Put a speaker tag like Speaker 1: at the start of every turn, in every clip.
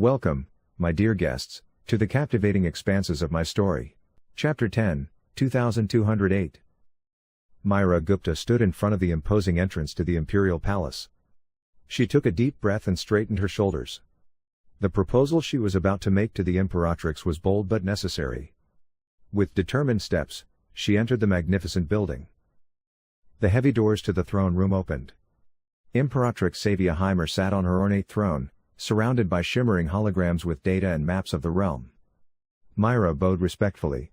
Speaker 1: Welcome, my dear guests, to the captivating expanses of my story. Chapter 10, 2208. Myra Gupta stood in front of the imposing entrance to the imperial palace. She took a deep breath and straightened her shoulders. The proposal she was about to make to the Imperatrix was bold but necessary. With determined steps, she entered the magnificent building. The heavy doors to the throne room opened. Imperatrix Sevia Heimber sat on her ornate throne, surrounded by shimmering holograms with data and maps of the realm. Myra bowed respectfully.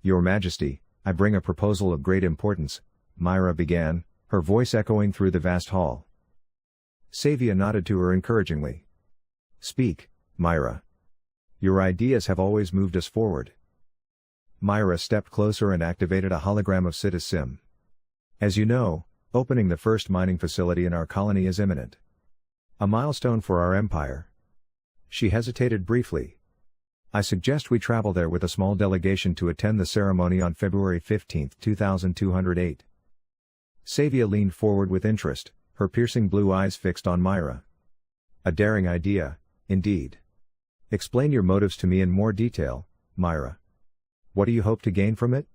Speaker 1: "Your Majesty, I bring a proposal of great importance," Myra began, her voice echoing through the vast hall. Sevia nodded to her encouragingly. "Speak, Myra. Your ideas have always moved us forward." Myra stepped closer and activated a hologram of Siddhas Sim. "As you know, opening the first mining facility in our colony is imminent. A milestone for our empire." She hesitated briefly. "I suggest we travel there with a small delegation to attend the ceremony on February 15, 2208. Sevia leaned forward with interest, her piercing blue eyes fixed on Myra. "A daring idea, indeed. Explain your motives to me in more detail, Myra. What do you hope to gain from it?"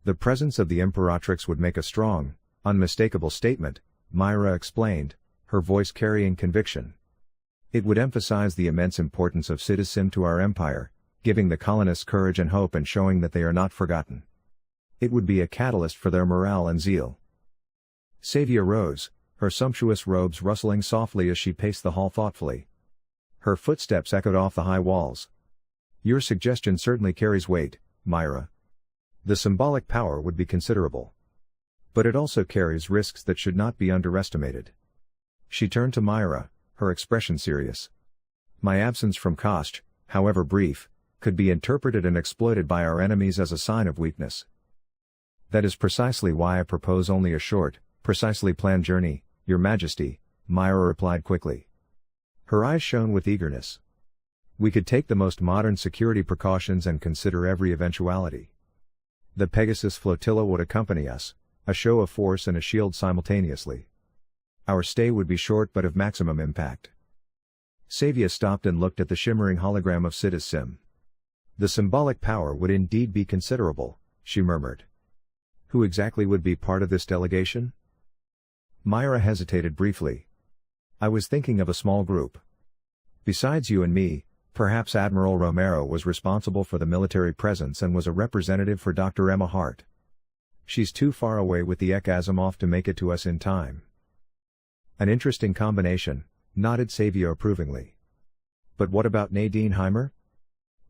Speaker 1: "The presence of the Imperatrix would make a strong, unmistakable statement," Myra explained, her voice carrying conviction. "It would emphasize the immense importance of Siddhas Sim to our empire, giving the colonists courage and hope and showing that they are not forgotten. It would be a catalyst for their morale and zeal." Sevia rose, her sumptuous robes rustling softly as she paced the hall thoughtfully. Her footsteps echoed off the high walls. "Your suggestion certainly carries weight, Myra. The symbolic power would be considerable. But it also carries risks that should not be underestimated." She turned to Myra, her expression serious. "My absence from Kasach, however brief, could be interpreted and exploited by our enemies as a sign of weakness. That is precisely why I propose only a short, precisely planned journey, Your Majesty," Myra replied quickly. Her eyes shone with eagerness. "We could take the most modern security precautions and consider every eventuality. The Pegasus Flotilla would accompany us, a show of force and a shield simultaneously. Our stay would be short but of maximum impact." Sevia stopped and looked at the shimmering hologram of Siddhas Sim. "The symbolic power would indeed be considerable," she murmured. "Who exactly would be part of this delegation?" Myra hesitated briefly. "I was thinking of a small group. Besides you and me, perhaps Admiral Romero was responsible for the military presence and was a representative for Dr. Emma Hart. She's too far away with the Ek Asimov to make it to us in time." "An interesting combination," nodded Sevia approvingly. "But what about Nadine Heimber?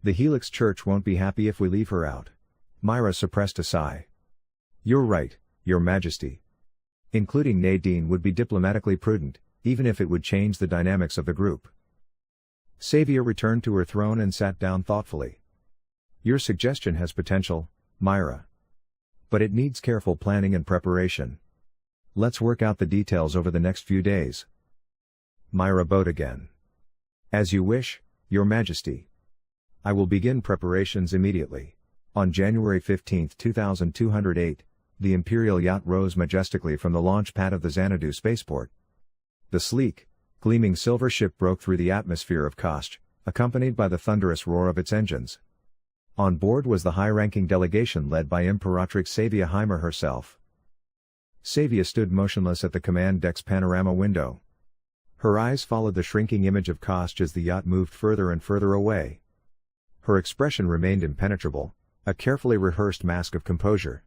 Speaker 1: The Helix Church won't be happy if we leave her out." Myra suppressed a sigh. "You're right, Your Majesty. Including Nadine would be diplomatically prudent, even if it would change the dynamics of the group." Sevia returned to her throne and sat down thoughtfully. "Your suggestion has potential, Myra. But it needs careful planning and preparation. Let's work out the details over the next few days." Myra bowed again. "As you wish, Your Majesty. I will begin preparations immediately." On January 15, 2208, the Imperial yacht rose majestically from the launch pad of the Xanadu spaceport. The sleek, gleaming silver ship broke through the atmosphere of Kasach, accompanied by the thunderous roar of its engines. On board was the high-ranking delegation led by Imperatrix Sevia Heimber herself. Sevia stood motionless at the command deck's panorama window. Her eyes followed the shrinking image of Kasach as the yacht moved further and further away. Her expression remained impenetrable, a carefully rehearsed mask of composure.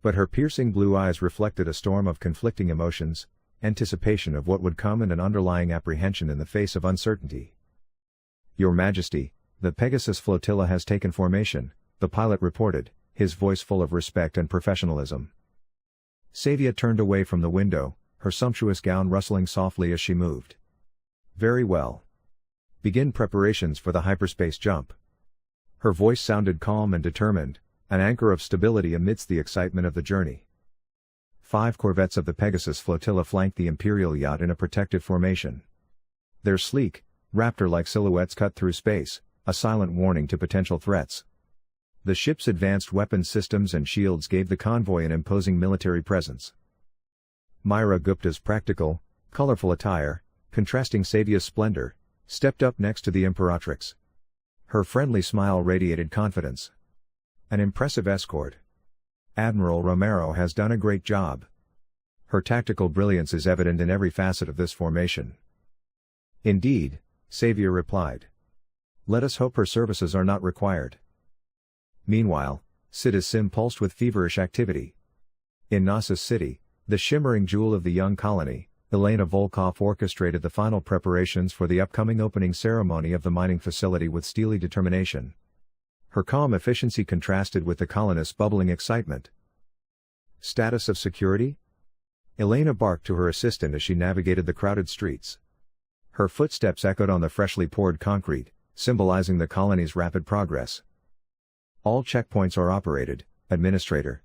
Speaker 1: But her piercing blue eyes reflected a storm of conflicting emotions, anticipation of what would come and an underlying apprehension in the face of uncertainty. "Your Majesty, the Pegasus Flotilla has taken formation," the pilot reported, his voice full of respect and professionalism. Sevia turned away from the window, her sumptuous gown rustling softly as she moved. "Very well. Begin preparations for the hyperspace jump." Her voice sounded calm and determined, an anchor of stability amidst the excitement of the journey. 5 corvettes of the Pegasus Flotilla flanked the Imperial yacht in a protective formation. Their sleek, raptor-like silhouettes cut through space, a silent warning to potential threats. The ship's advanced weapons systems and shields gave the convoy an imposing military presence. Myra Gupta's practical, colorful attire, contrasting Sevia's splendor, stepped up next to the Imperatrix. Her friendly smile radiated confidence. An impressive escort. Admiral Romero has done a great job. Her tactical brilliance is evident in every facet of this formation. Indeed, Sevia replied. Let us hope her services are not required. Meanwhile, Siddhas Sim pulsed with feverish activity. In Knossos City, the shimmering jewel of the young colony, Elena Volkov orchestrated the final preparations for the upcoming opening ceremony of the mining facility with steely determination. Her calm efficiency contrasted with the colonists' bubbling excitement. Status of security? Elena barked to her assistant as she navigated the crowded streets. Her footsteps echoed on the freshly poured concrete, symbolizing the colony's rapid progress. All checkpoints are operated, Administrator.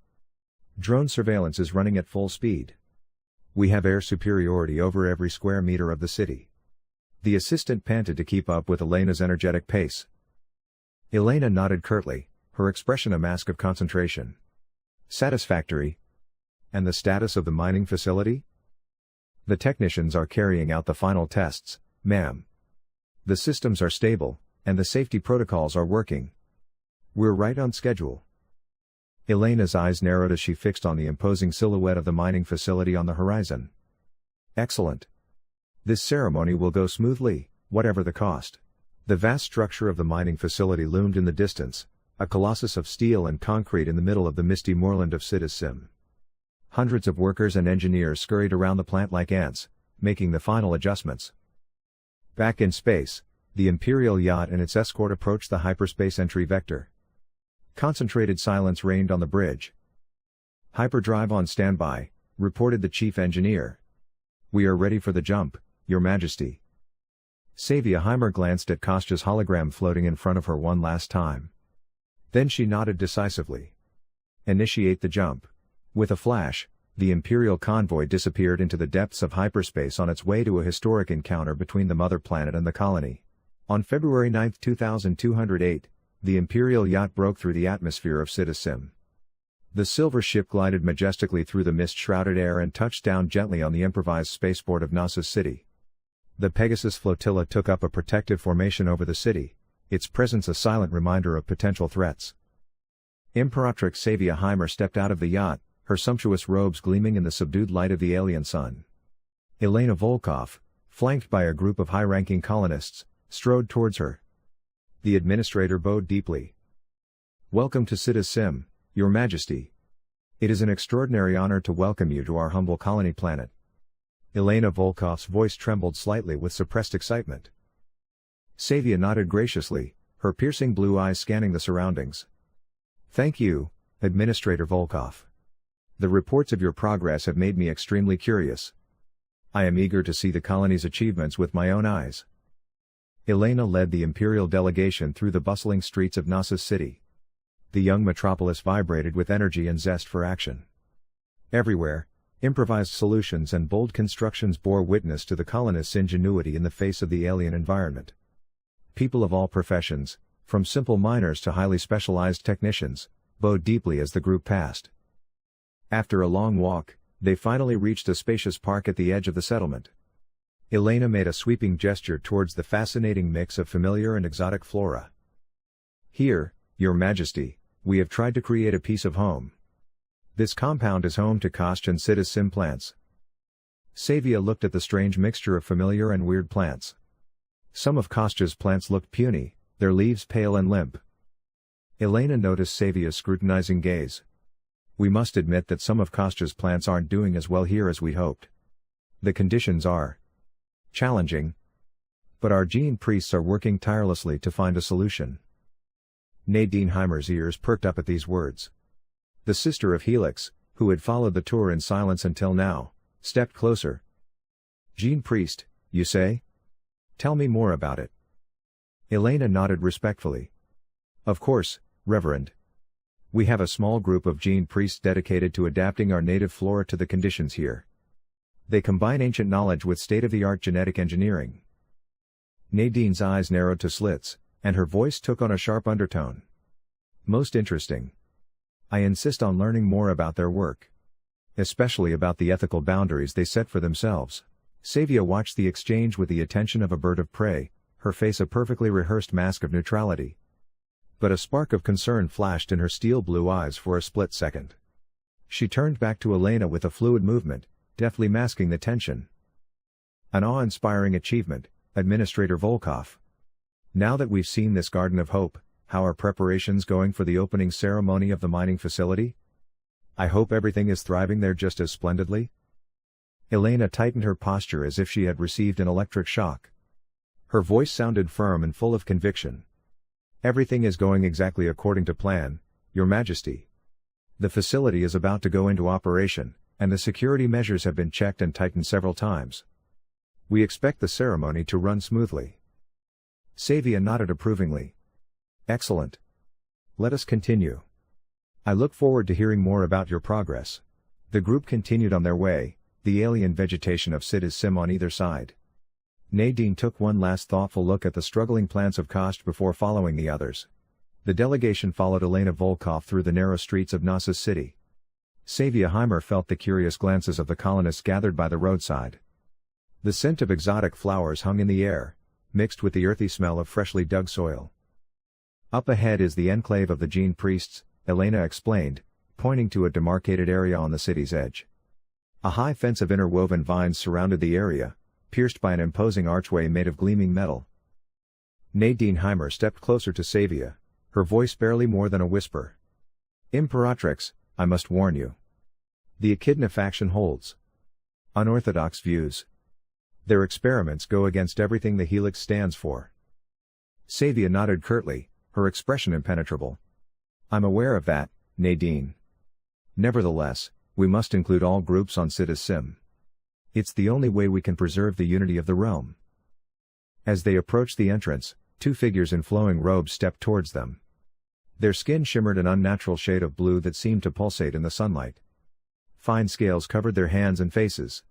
Speaker 1: Drone surveillance is running at full speed. We have air superiority over every square meter of the city. The assistant panted to keep up with Elena's energetic pace. Elena nodded curtly, her expression a mask of concentration. Satisfactory. And the status of the mining facility? The technicians are carrying out the final tests, ma'am. The systems are stable, and the safety protocols are working. We're right on schedule. Elena's eyes narrowed as she fixed on the imposing silhouette of the mining facility on the horizon. Excellent. This ceremony will go smoothly, whatever the cost. The vast structure of the mining facility loomed in the distance, a colossus of steel and concrete in the middle of the misty moorland of Siddhas Sim. Hundreds of workers and engineers scurried around the plant like ants, making the final adjustments. Back in space, the Imperial yacht and its escort approached the hyperspace entry vector. Concentrated silence reigned on the bridge. Hyperdrive on standby, reported the chief engineer. We are ready for the jump, Your Majesty. Sevia Heimber glanced at Kostya's hologram floating in front of her one last time. Then she nodded decisively. Initiate the jump. With a flash, the Imperial convoy disappeared into the depths of hyperspace on its way to a historic encounter between the mother planet and the colony. On February 9, 2208, the Imperial yacht broke through the atmosphere of Siddhas Sim. The silver ship glided majestically through the mist-shrouded air and touched down gently on the improvised spaceport of Knossos City. The Pegasus Flotilla took up a protective formation over the city, its presence a silent reminder of potential threats. Imperatrix Sevia Heimber stepped out of the yacht, her sumptuous robes gleaming in the subdued light of the alien sun. Elena Volkov, flanked by a group of high-ranking colonists, strode towards her. The administrator bowed deeply. Welcome to Siddhas Sim, Your Majesty. It is an extraordinary honor to welcome you to our humble colony planet. Elena Volkov's voice trembled slightly with suppressed excitement. Sevia nodded graciously, her piercing blue eyes scanning the surroundings. Thank you, Administrator Volkov. The reports of your progress have made me extremely curious. I am eager to see the colony's achievements with my own eyes. Elena led the Imperial delegation through the bustling streets of Knossos City. The young metropolis vibrated with energy and zest for action. Everywhere, improvised solutions and bold constructions bore witness to the colonists' ingenuity in the face of the alien environment. People of all professions, from simple miners to highly specialized technicians, bowed deeply as the group passed. After a long walk, they finally reached a spacious park at the edge of the settlement. Elena made a sweeping gesture towards the fascinating mix of familiar and exotic flora. Here, Your Majesty, we have tried to create a piece of home. This compound is home to Kostya and Siddhas Sim plants. Sevia looked at the strange mixture of familiar and weird plants. Some of Kostya's plants looked puny, their leaves pale and limp. Elena noticed Sevia's scrutinizing gaze. We must admit that some of Kostya's plants aren't doing as well here as we'd hoped. The conditions are challenging. But our gene priests are working tirelessly to find a solution. Nadine Heimber's ears perked up at these words. The sister of Helix, who had followed the tour in silence until now, stepped closer. Gene priest, you say? Tell me more about it. Elena nodded respectfully. Of course, Reverend. We have a small group of gene priests dedicated to adapting our native flora to the conditions here. They combine ancient knowledge with state-of-the-art genetic engineering. Nadine's eyes narrowed to slits, and her voice took on a sharp undertone. Most interesting. I insist on learning more about their work. Especially about the ethical boundaries they set for themselves. Sevia watched the exchange with the attention of a bird of prey, her face a perfectly rehearsed mask of neutrality. But a spark of concern flashed in her steel blue eyes for a split second. She turned back to Elena with a fluid movement, deftly masking the tension. An awe-inspiring achievement, Administrator Volkov. Now that we've seen this Garden of Hope, how are preparations going for the opening ceremony of the mining facility? I hope everything is thriving there just as splendidly. Elena tightened her posture as if she had received an electric shock. Her voice sounded firm and full of conviction. Everything is going exactly according to plan, Your Majesty. The facility is about to go into operation, and the security measures have been checked and tightened several times. We expect the ceremony to run smoothly. Sevia nodded approvingly. Excellent. Let us continue. I look forward to hearing more about your progress. The group continued on their way, the alien vegetation of Siddhas Sim on either side. Nadine took one last thoughtful look at the struggling plants of Kasach before following the others. The delegation followed Elena Volkov through the narrow streets of Knossos city. Sevia Heimber felt the curious glances of the colonists gathered by the roadside. The scent of exotic flowers hung in the air, mixed with the earthy smell of freshly dug soil. Up ahead is the enclave of the Gene Priests, Elena explained, pointing to a demarcated area on the city's edge. A high fence of interwoven vines surrounded the area, pierced by an imposing archway made of gleaming metal. Nadine Heimber stepped closer to Sevia, her voice barely more than a whisper. Imperatrix, I must warn you. The Echidna faction holds unorthodox views. Their experiments go against everything the Helix stands for. Sevia nodded curtly, her expression impenetrable. I'm aware of that, Nadine. Nevertheless, we must include all groups on Siddhas Sim. It's the only way we can preserve the unity of the realm. As they approached the entrance, two figures in flowing robes stepped towards them. Their skin shimmered an unnatural shade of blue that seemed to pulsate in the sunlight. Fine scales covered their hands and faces.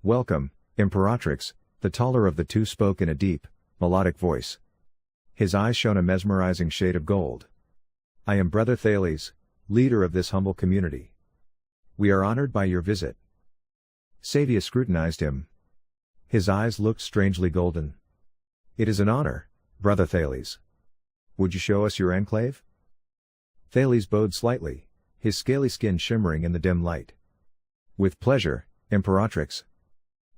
Speaker 1: Welcome, Imperatrix, the taller of the two spoke in a deep, melodic voice. His eyes shone a mesmerizing shade of gold. I am Brother Thales, leader of this humble community. We are honored by your visit. Sevia scrutinized him. His eyes looked strangely golden. It is an honor, Brother Thales. Would you show us your enclave? Thales bowed slightly, his scaly skin shimmering in the dim light. With pleasure, Imperatrix.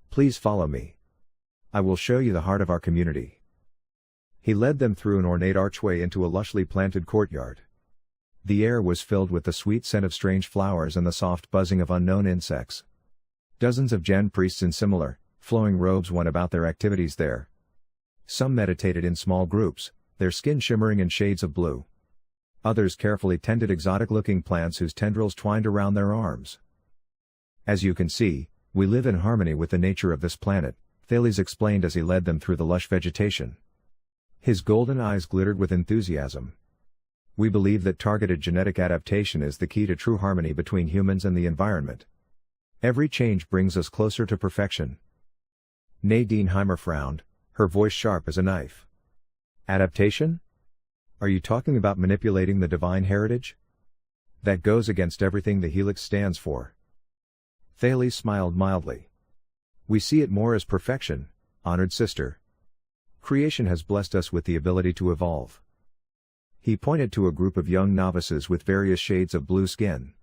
Speaker 1: Please follow me. I will show you the heart of our community. He led them through an ornate archway into a lushly planted courtyard. The air was filled with the sweet scent of strange flowers and the soft buzzing of unknown insects. Dozens of Gen priests in similar, flowing robes went about their activities there. Some meditated in small groups, their skin shimmering in shades of blue. Others carefully tended exotic-looking plants whose tendrils twined around their arms. As you can see, we live in harmony with the nature of this planet, Thales explained as he led them through the lush vegetation. His golden eyes glittered with enthusiasm. We believe that targeted genetic adaptation is the key to true harmony between humans and the environment. Every change brings us closer to perfection. Nadine Heimber frowned, her voice sharp as a knife. Adaptation? Are you talking about manipulating the divine heritage? That goes against everything the Helix stands for. Thales smiled mildly. We see it more as perfection, honored sister. Creation has blessed us with the ability to evolve. He pointed to a group of young novices with various shades of blue skin.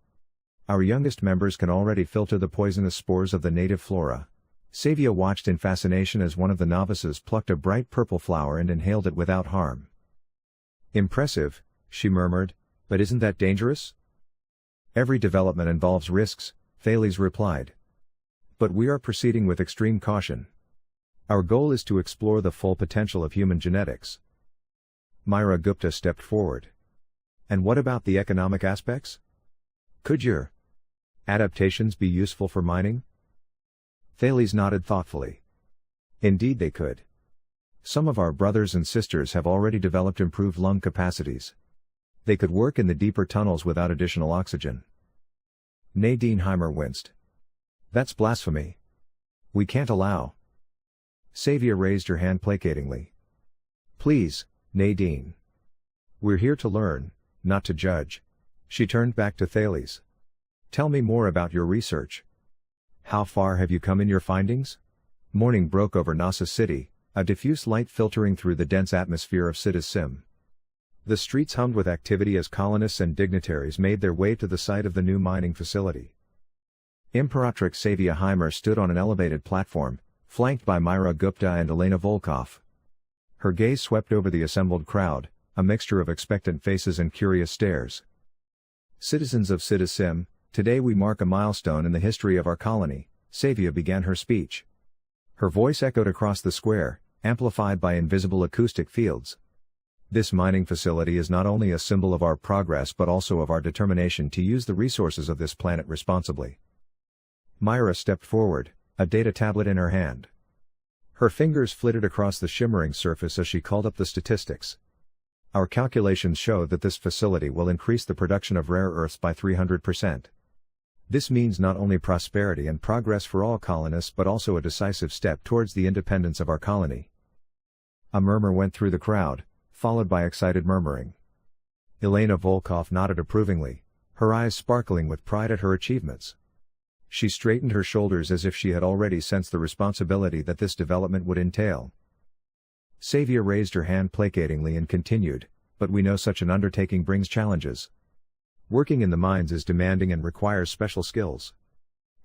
Speaker 1: Our youngest members can already filter the poisonous spores of the native flora. Sevia watched in fascination as one of the novices plucked a bright purple flower and inhaled it without harm. Impressive, she murmured, but isn't that dangerous? Every development involves risks, Thales replied. But we are proceeding with extreme caution. Our goal is to explore the full potential of human genetics. Myra Gupta stepped forward. And what about the economic aspects? Could your adaptations be useful for mining? Thales nodded thoughtfully. Indeed they could. Some of our brothers and sisters have already developed improved lung capacities. They could work in the deeper tunnels without additional oxygen. Nadine Heimber winced. That's blasphemy. We can't allow. Sevia raised her hand placatingly. Please, Nadine. We're here to learn, not to judge. She turned back to Thales. Tell me more about your research. How far have you come in your findings? Morning broke over Knossos city, a diffuse light filtering through the dense atmosphere of Siddhas Sim. The streets hummed with activity as colonists and dignitaries made their way to the site of the new mining facility. Imperatrix Sevia Heimber stood on an elevated platform, flanked by Myra Gupta and Elena Volkov. Her gaze swept over the assembled crowd, a mixture of expectant faces and curious stares. Citizens of Siddhas Sim, today we mark a milestone in the history of our colony, Sevia began her speech. Her voice echoed across the square, amplified by invisible acoustic fields. This mining facility is not only a symbol of our progress but also of our determination to use the resources of this planet responsibly. Myra stepped forward, a data tablet in her hand. Her fingers flitted across the shimmering surface as she called up the statistics. Our calculations show that this facility will increase the production of rare earths by 300%. This means not only prosperity and progress for all colonists but also a decisive step towards the independence of our colony. A murmur went through the crowd, followed by excited murmuring. Elena Volkov nodded approvingly, her eyes sparkling with pride at her achievements. She straightened her shoulders as if she had already sensed the responsibility that this development would entail. Sevia raised her hand placatingly and continued, "But we know such an undertaking brings challenges. Working in the mines is demanding and requires special skills.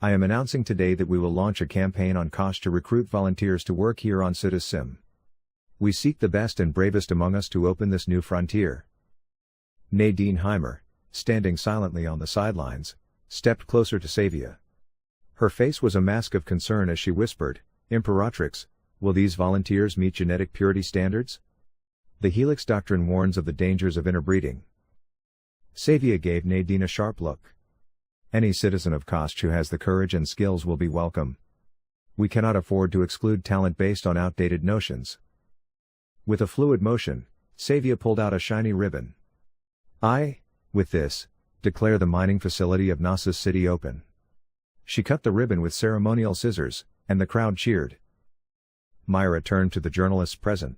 Speaker 1: I am announcing today that we will launch a campaign on Kasach to recruit volunteers to work here on Siddhas Sim. We seek the best and bravest among us to open this new frontier." Nadine Heimber, standing silently on the sidelines, stepped closer to Sevia. Her face was a mask of concern as she whispered, "Imperatrix, will these volunteers meet genetic purity standards? The Helix doctrine warns of the dangers of interbreeding." Sevia gave Nadine a sharp look. "Any citizen of Kasach who has the courage and skills will be welcome. We cannot afford to exclude talent based on outdated notions." With a fluid motion, Sevia pulled out a shiny ribbon. "I, with this, declare the mining facility of Nasus City open." She cut the ribbon with ceremonial scissors, and the crowd cheered. Myra turned to the journalists present.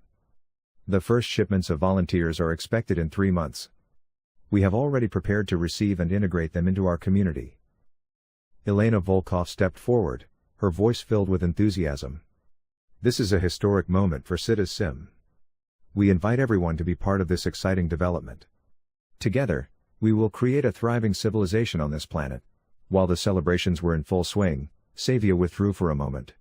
Speaker 1: "The first shipments of volunteers are expected in 3 months. We have already prepared to receive and integrate them into our community." Elena Volkov stepped forward, her voice filled with enthusiasm. "This is a historic moment for Siddhas Sim. We invite everyone to be part of this exciting development. Together, we will create a thriving civilization on this planet." While the celebrations were in full swing, Sevia withdrew for a moment.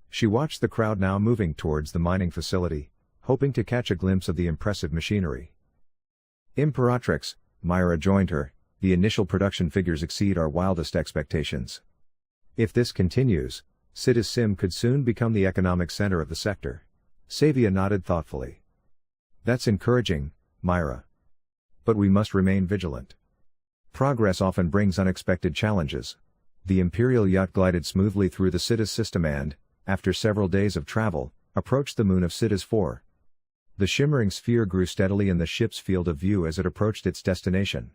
Speaker 1: She watched the crowd now moving towards the mining facility, hoping to catch a glimpse of the impressive machinery. "Imperatrix," Myra joined her, "the initial production figures exceed our wildest expectations. If this continues, Siddhas Sim could soon become the economic center of the sector." Sevia nodded thoughtfully. "That's encouraging, Myra. But we must remain vigilant. Progress often brings unexpected challenges." The Imperial yacht glided smoothly through the Siddhas system and, after several days of travel, approached the moon of Siddhas 4. The shimmering sphere grew steadily in the ship's field of view as it approached its destination.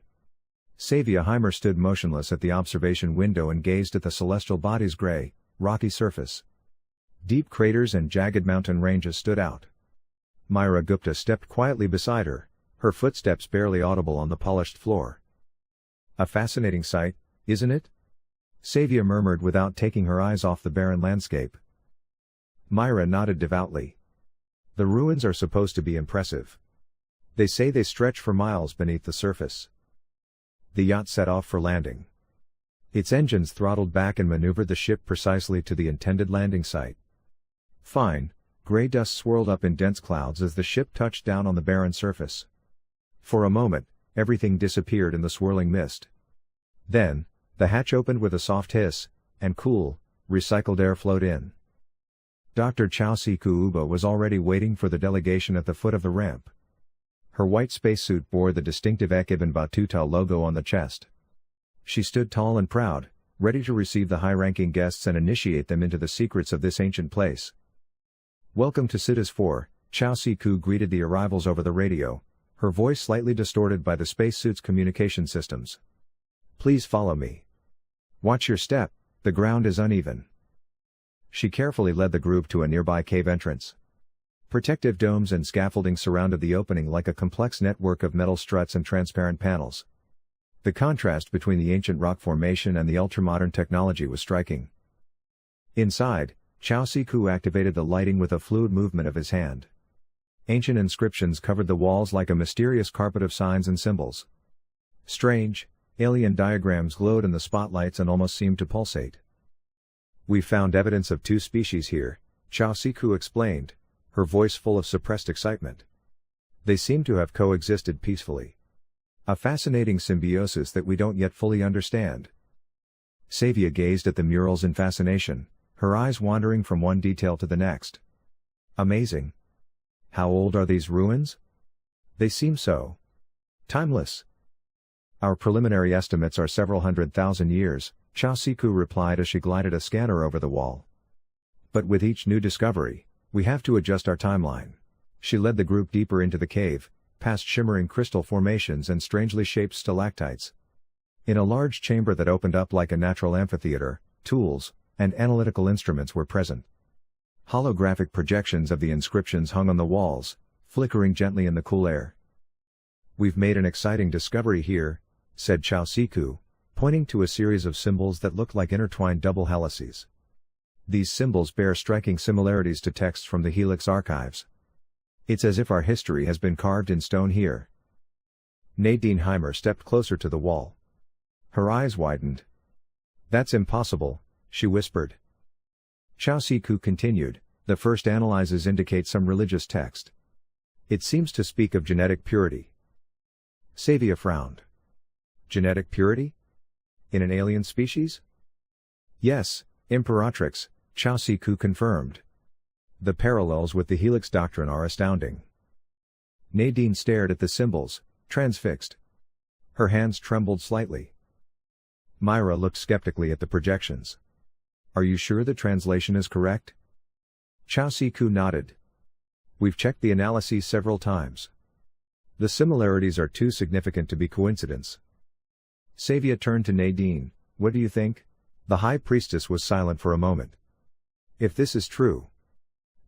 Speaker 1: Sevia Heimber stood motionless at the observation window and gazed at the celestial body's gray, rocky surface. Deep craters and jagged mountain ranges stood out. Myra Gupta stepped quietly beside her, her footsteps barely audible on the polished floor. "A fascinating sight, isn't it?" Sevia murmured without taking her eyes off the barren landscape. Myra nodded devoutly. "The ruins are supposed to be impressive. They say they stretch for miles beneath the surface." The yacht set off for landing. Its engines throttled back and maneuvered the ship precisely to the intended landing site. Fine, gray dust swirled up in dense clouds as the ship touched down on the barren surface. For a moment, everything disappeared in the swirling mist. Then, the hatch opened with a soft hiss, and cool, recycled air flowed in. Dr. Chowsiku Uba was already waiting for the delegation at the foot of the ramp. Her white spacesuit bore the distinctive Ek Ibn Battuta logo on the chest. She stood tall and proud, ready to receive the high-ranking guests and initiate them into the secrets of this ancient place. "Welcome to Siddhas 4, Chowsiku greeted the arrivals over the radio, her voice slightly distorted by the spacesuit's communication systems. "Please follow me. Watch your step, the ground is uneven." She carefully led the group to a nearby cave entrance. Protective domes and scaffolding surrounded the opening like a complex network of metal struts and transparent panels. The contrast between the ancient rock formation and the ultramodern technology was striking. Inside, Chao Siku activated the lighting with a fluid movement of his hand. Ancient inscriptions covered the walls like a mysterious carpet of signs and symbols. Strange, alien diagrams glowed in the spotlights and almost seemed to pulsate. "We found evidence of two species here," Chao Siku explained, her voice full of suppressed excitement. "They seem to have coexisted peacefully. A fascinating symbiosis that we don't yet fully understand." Sevia gazed at the murals in fascination, her eyes wandering from one detail to the next. "Amazing. How old are these ruins? They seem so timeless." "Our preliminary estimates are several 100,000 years, Chao Siku replied as she glided a scanner over the wall. "But with each new discovery, we have to adjust our timeline." She led the group deeper into the cave, past shimmering crystal formations and strangely shaped stalactites. In a large chamber that opened up like a natural amphitheater, tools and analytical instruments were present. Holographic projections of the inscriptions hung on the walls, flickering gently in the cool air. "We've made an exciting discovery here," said Chao Siku, pointing to a series of symbols that looked like intertwined double helices. "These symbols bear striking similarities to texts from the Helix archives. It's as if our history has been carved in stone here." Nadine Heimber stepped closer to the wall. Her eyes widened. "That's impossible," she whispered. Chao Siku continued, "The first analyses indicate some religious text. It seems to speak of genetic purity." Sevia frowned. "Genetic purity? In an alien species?" "Yes, Imperatrix," Chao Siku confirmed. "The parallels with the Helix doctrine are astounding." Nadine stared at the symbols, transfixed. Her hands trembled slightly. Myra looked skeptically at the projections. "Are you sure the translation is correct?" Chao Siku nodded. "We've checked the analyses several times. The similarities are too significant to be coincidence." Sevia turned to Nadine. "What do you think?" The High Priestess was silent for a moment. "If this is true,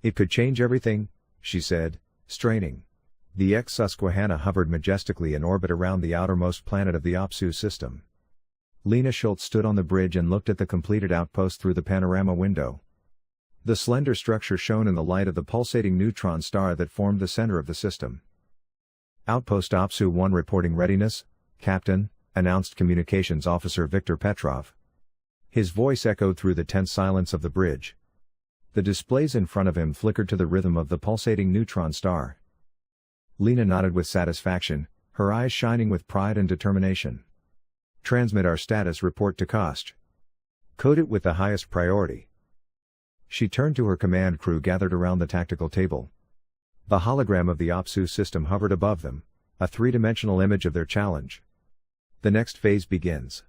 Speaker 1: it could change everything," she said, straining. The ex-Susquehanna hovered majestically in orbit around the outermost planet of the Apsu system. Lena Schultz stood on the bridge and looked at the completed outpost through the panorama window. The slender structure shone in the light of the pulsating neutron star that formed the center of the system. "Outpost Apsu 1 reporting readiness, Captain," announced Communications Officer Viktor Petrov. His voice echoed through the tense silence of the bridge. The displays in front of him flickered to the rhythm of the pulsating neutron star. Lena nodded with satisfaction, her eyes shining with pride and determination. "Transmit our status report to Kasach. Code it with the highest priority." She turned to her command crew gathered around the tactical table. The hologram of the Apsu system hovered above them, a three-dimensional image of their challenge. "The next phase begins.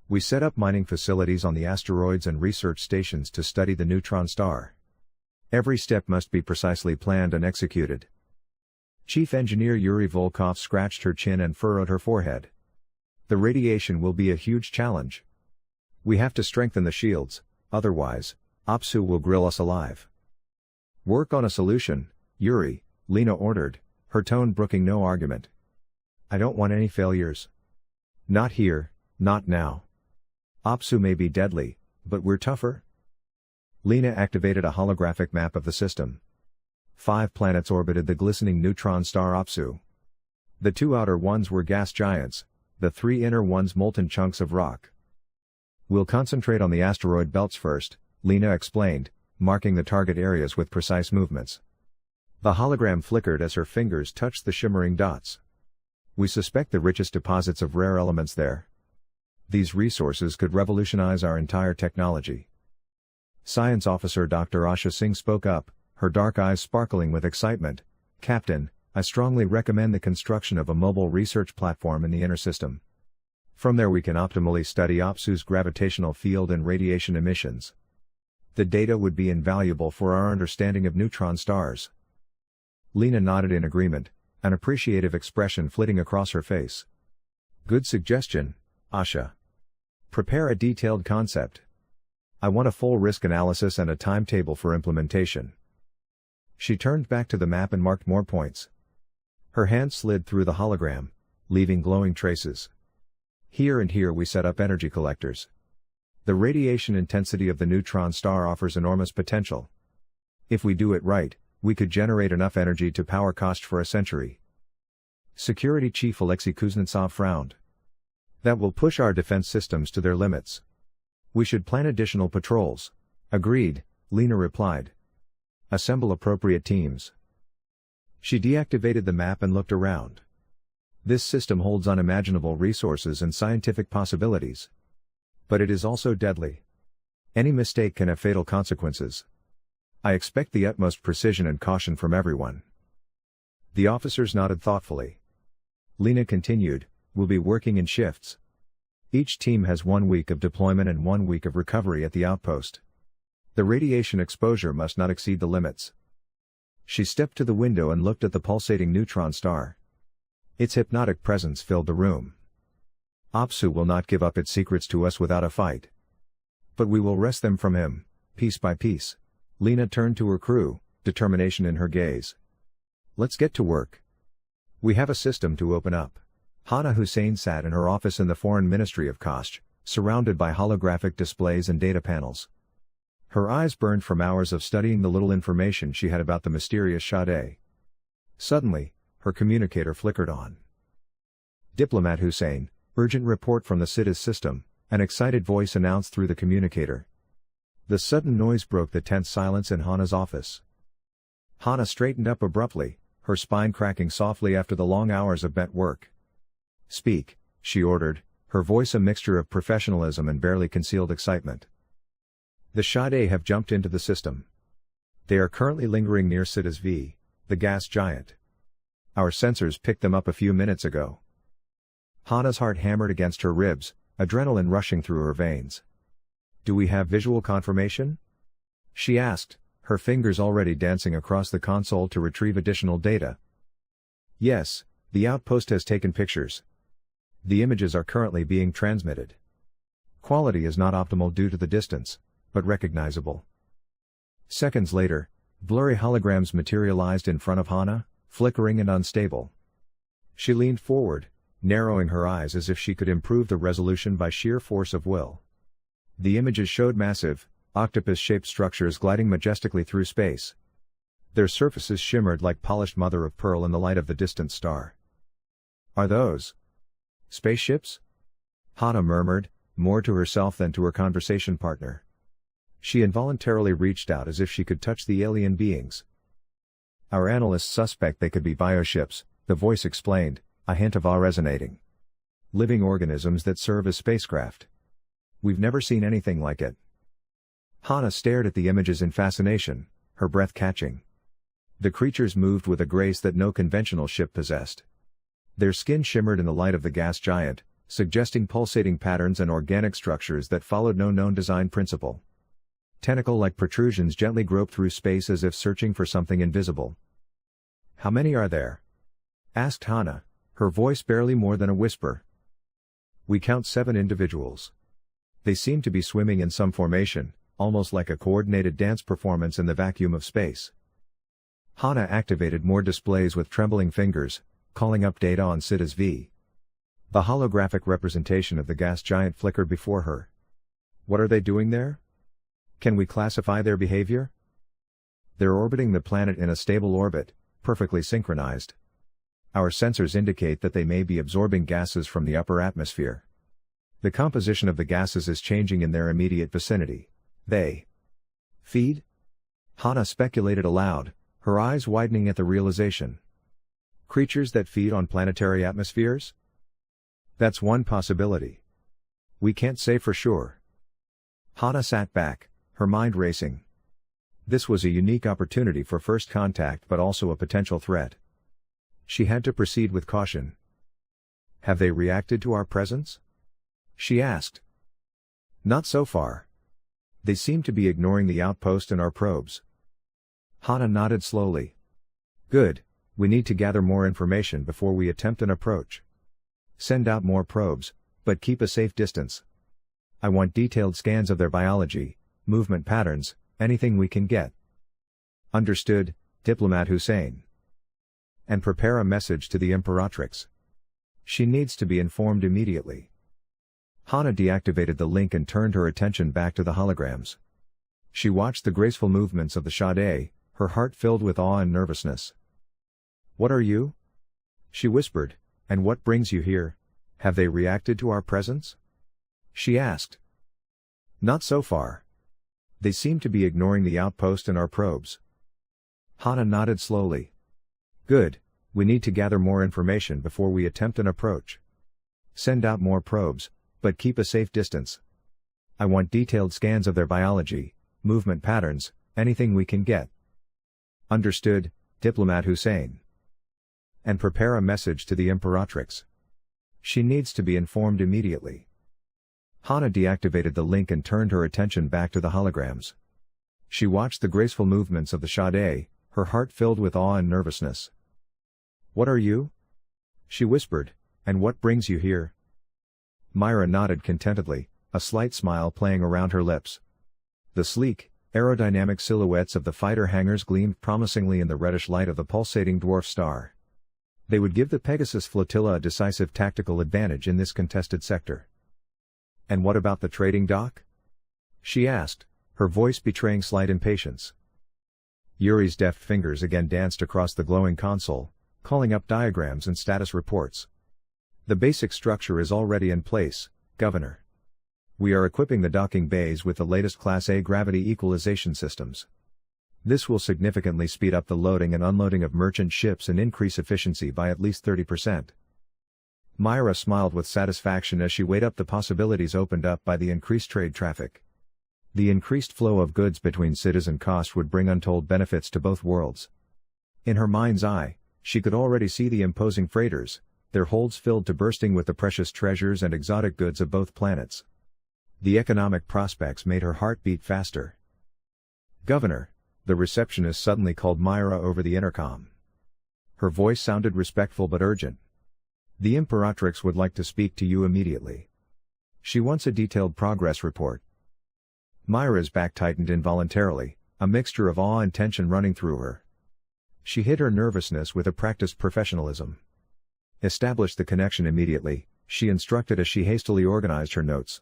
Speaker 1: We set up mining facilities on the asteroids and research stations to study the neutron star. Every step must be precisely planned and executed." Chief Engineer Yuri Volkov scratched her chin and furrowed her forehead. "The radiation will be a huge challenge. We have to strengthen the shields, otherwise, Apsu will grill us alive." "Work on a solution, Yuri," Lena ordered, her tone brooking no argument. "I don't want any failures. Not here, not now. Apsu may be deadly, but we're tougher." Lena activated a holographic map of the system. 5 planets orbited the glistening neutron star Apsu. The 2 outer ones were gas giants, the 3 inner ones molten chunks of rock. "We'll concentrate on the asteroid belts first," Lena explained, marking the target areas with precise movements. The hologram flickered as her fingers touched the shimmering dots. "We suspect the richest deposits of rare elements there. These resources could revolutionize our entire technology." Science Officer Dr. Asha Singh spoke up, her dark eyes sparkling with excitement. "Captain, I strongly recommend the construction of a mobile research platform in the inner system. From there we can optimally study Apsu's gravitational field and radiation emissions. The data would be invaluable for our understanding of neutron stars." Lena nodded in agreement, an appreciative expression flitting across her face. "Good suggestion, Asha. Prepare a detailed concept. I want a full risk analysis and a timetable for implementation." She turned back to the map and marked more points. Her hand slid through the hologram, leaving glowing traces. "Here and here we set up energy collectors. The radiation intensity of the neutron star offers enormous potential. If we do it right, we could generate enough energy to power Kasach for a century. Security Chief Alexei Kuznetsov frowned. That will push our defense systems to their limits. We should plan additional patrols. Agreed, Lena replied. Assemble appropriate teams. She deactivated the map and looked around. This system holds unimaginable resources and scientific possibilities. But it is also deadly. Any mistake can have fatal consequences. I expect the utmost precision and caution from everyone. The officers nodded thoughtfully. Lena continued, we'll be working in shifts. Each team has 1 week of deployment and 1 week of recovery at the outpost. The radiation exposure must not exceed the limits. She stepped to the window and looked at the pulsating neutron star. Its hypnotic presence filled the room. Apsu will not give up its secrets to us without a fight. But we will wrest them from him, piece by piece. Lena turned to her crew, determination in her gaze. Let's get to work. We have a system to open up. Hana Hussein sat in her office in the Foreign Ministry of Kasach, surrounded by holographic displays and data panels. Her eyes burned from hours of studying the little information she had about the mysterious Sade. Suddenly, her communicator flickered on. Diplomat Hussein, urgent report from the Siddhas system, an excited voice announced through the communicator. The sudden noise broke the tense silence in Hana's office. Hana straightened up abruptly, her spine cracking softly after the long hours of bent work. Speak, she ordered, her voice a mixture of professionalism and barely concealed excitement. The Sade have jumped into the system. They are currently lingering near Siddhas V, the gas giant. Our sensors picked them up a few minutes ago. Hana's heart hammered against her ribs, adrenaline rushing through her veins. Do we have visual confirmation? She asked, her fingers already dancing across the console to retrieve additional data. Yes, the outpost has taken pictures. The images are currently being transmitted. Quality is not optimal due to the distance, but recognizable. Seconds later, blurry holograms materialized in front of Hana, flickering and unstable. She leaned forward, narrowing her eyes as if she could improve the resolution by sheer force of will. The images showed massive, octopus-shaped structures gliding majestically through space. Their surfaces shimmered like polished mother-of-pearl in the light of the distant star. Are those spaceships? Hana murmured, more to herself than to her conversation partner. She involuntarily reached out as if she could touch the alien beings. Our analysts suspect they could be bioships, the voice explained, a hint of awe resonating. Living organisms that serve as spacecraft. We've never seen anything like it. Hana stared at the images in fascination, her breath catching. The creatures moved with a grace that no conventional ship possessed. Their skin shimmered in the light of the gas giant, suggesting pulsating patterns and organic structures that followed no known design principle. Tentacle-like protrusions gently groped through space as if searching for something invisible. How many are there? Asked Hana, her voice barely more than a whisper. We count 7 individuals. They seem to be swimming in some formation, almost like a coordinated dance performance in the vacuum of space. Hana activated more displays with trembling fingers, calling up data on Siddhas V. The holographic representation of the gas giant flickered before her. What are they doing there? Can we classify their behavior? They're orbiting the planet in a stable orbit, perfectly synchronized. Our sensors indicate that they may be absorbing gases from the upper atmosphere. The composition of the gases is changing in their immediate vicinity. They feed? Hana speculated aloud, her eyes widening at the realization. Creatures that feed on planetary atmospheres? That's one possibility. We can't say for sure. Hana sat back, her mind racing. This was a unique opportunity for first contact but also a potential threat. She had to proceed with caution. Have they reacted to our presence? She asked. Not so far. They seem to be ignoring the outpost and our probes. Hana nodded slowly. Good, we need to gather more information before we attempt an approach. Send out more probes, but keep a safe distance. I want detailed scans of their biology, movement patterns, anything we can get. Understood, Diplomat Hussein. And prepare a message to the Imperatrix. She needs to be informed immediately. Hana deactivated the link and turned her attention back to the holograms. She watched the graceful movements of the Sade, her heart filled with awe and nervousness. "What are you?" she whispered, "and what brings you here? Have they reacted to our presence?" she asked. "Not so far. They seem to be ignoring the outpost and our probes." Hana nodded slowly. "Good, we need to gather more information before we attempt an approach. Send out more probes, but keep a safe distance. I want detailed scans of their biology, movement patterns, anything we can get." "Understood, Diplomat Hussein." "And prepare a message to the Imperatrix. She needs to be informed immediately." Hana deactivated the link and turned her attention back to the holograms. She watched the graceful movements of the Sade, her heart filled with awe and nervousness. "What are you?" she whispered, "and what brings you here?" Myra nodded contentedly, a slight smile playing around her lips. The sleek, aerodynamic silhouettes of the fighter hangars gleamed promisingly in the reddish light of the pulsating dwarf star. They would give the Pegasus Flotilla a decisive tactical advantage in this contested sector. "And what about the trading dock?" she asked, her voice betraying slight impatience. Yuri's deft fingers again danced across the glowing console, calling up diagrams and status reports. "The basic structure is already in place, Governor. We are equipping the docking bays with the latest Class A gravity equalization systems. This will significantly speed up the loading and unloading of merchant ships and increase efficiency by at least 30%. Myra smiled with satisfaction as she weighed up the possibilities opened up by the increased trade traffic. The increased flow of goods between Siddhas and Kost would bring untold benefits to both worlds. In her mind's eye, she could already see the imposing freighters, their holds filled to bursting with the precious treasures and exotic goods of both planets. The economic prospects made her heart beat faster. "Governor," the receptionist suddenly called Myra over the intercom. Her voice sounded respectful but urgent. "The Imperatrix would like to speak to you immediately. She wants a detailed progress report." Myra's back tightened involuntarily, a mixture of awe and tension running through her. She hid her nervousness with a practiced professionalism. "Establish the connection immediately," she instructed as she hastily organized her notes.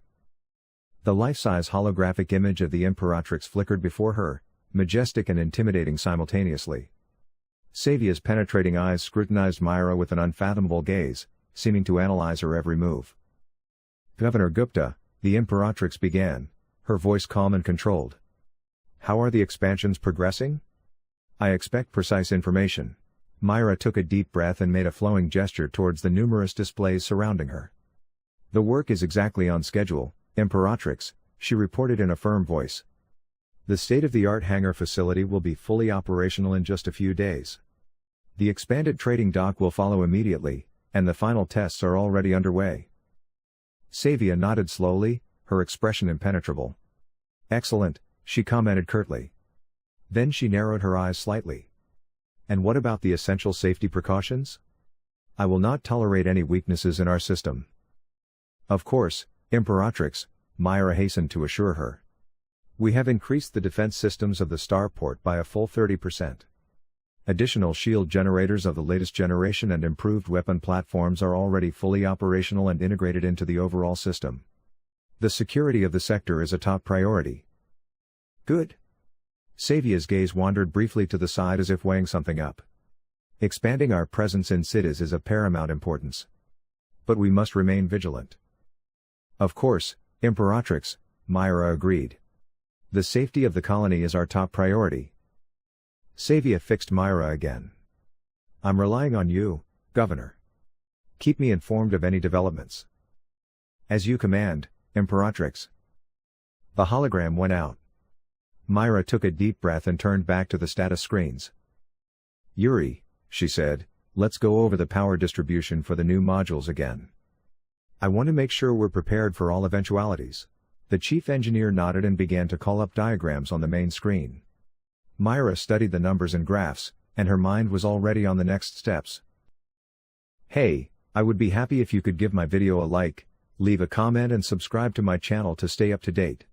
Speaker 1: The life-size holographic image of the Imperatrix flickered before her, majestic and intimidating simultaneously. Sevia's penetrating eyes scrutinized Myra with an unfathomable gaze, seeming to analyze her every move. "Governor Gupta," the Imperatrix began, her voice calm and controlled. "How are the expansions progressing? I expect precise information." Myra took a deep breath and made a flowing gesture towards the numerous displays surrounding her. "The work is exactly on schedule, Imperatrix," she reported in a firm voice. "The state-of-the-art hangar facility will be fully operational in just a few days. The expanded trading dock will follow immediately, and the final tests are already underway." Sevia nodded slowly, her expression impenetrable. "Excellent," she commented curtly. Then she narrowed her eyes slightly. "And what about the essential safety precautions? I will not tolerate any weaknesses in our system." "Of course, Imperatrix," Myra hastened to assure her. "We have increased the defense systems of the starport by a full 30%. Additional shield generators of the latest generation and improved weapon platforms are already fully operational and integrated into the overall system. The security of the sector is a top priority." "Good." Sevia's gaze wandered briefly to the side as if weighing something up. "Expanding our presence in Siddhas is of paramount importance. But we must remain vigilant." "Of course, Imperatrix," Myra agreed. "The safety of the colony is our top priority." Sevia fixed Myra again. "I'm relying on you, Governor. Keep me informed of any developments." "As you command, Imperatrix." The hologram went out. Myra took a deep breath and turned back to the status screens. "Yuri," she said, "let's go over the power distribution for the new modules again. I want to make sure we're prepared for all eventualities." The chief engineer nodded and began to call up diagrams on the main screen. Myra studied the numbers and graphs, and her mind was already on the next steps. "Hey, I would be happy if you could give my video a like, leave a comment and subscribe to my channel to stay up to date.